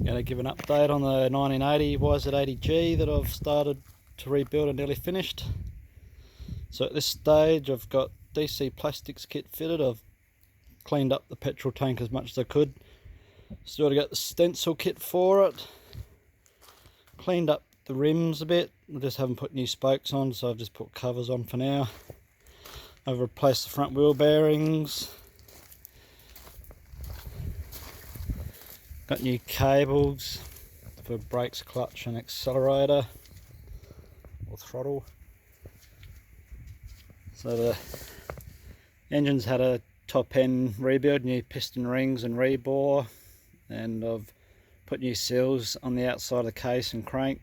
Going to give an update on the 1980 YZ80G that I've started to rebuild and nearly finished. So at this stage I've got DC plastics kit fitted. I've cleaned up the petrol tank as much as I could. Still to get the stencil kit for it. Cleaned up the rims a bit. I just haven't put new spokes on, so I've just put covers on for now. I've replaced the front wheel bearings. Got new cables for brakes, clutch and accelerator or throttle. So the engine's had a top end rebuild, new piston rings and rebore, and I've put new seals on the outside of the case and crank,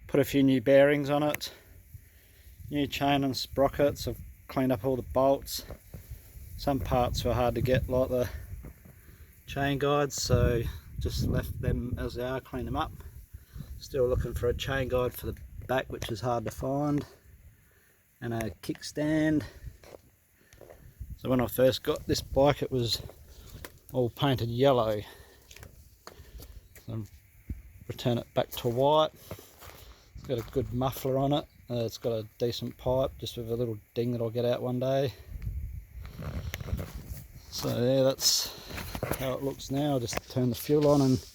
put a few new bearings on it, new chain and sprockets. I've cleaned up all the bolts. Some parts were hard to get, like the chain guides, so just left them as they are, cleaned them up. Still looking for a chain guide for the back, which is hard to find, and a kickstand. So when I first got this bike it was all painted yellow, so return it back to white. It's got a good muffler on it. It's got a decent pipe, just with a little ding that I'll get out one day. So yeah, that's how it looks now. I'll just turn the fuel on and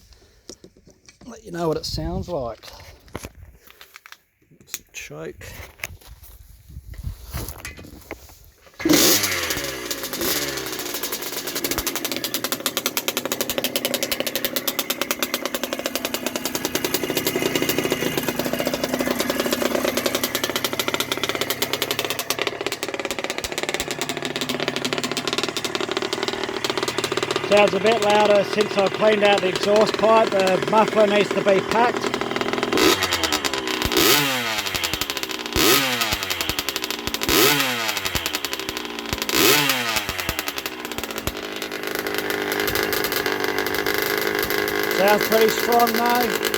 let you know what it sounds like. Some choke. Sounds a bit louder since I've cleaned out the exhaust pipe. The muffler needs to be packed. Sounds pretty strong though.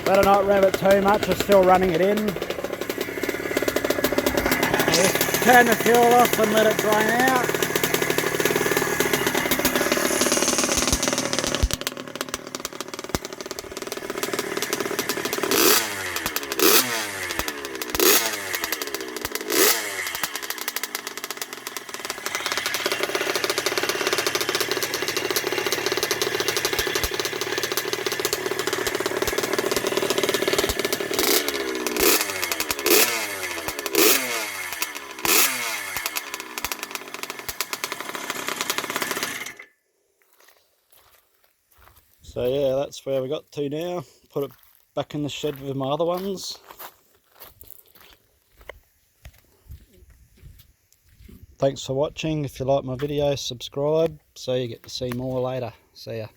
Better not rev it too much, we're still running it in. Just turn the fuel off and let it drain out. So yeah, that's where we got to now. Put it back in the shed with my other ones. Thanks for watching. If you like my video, subscribe so you get to see more later. See ya.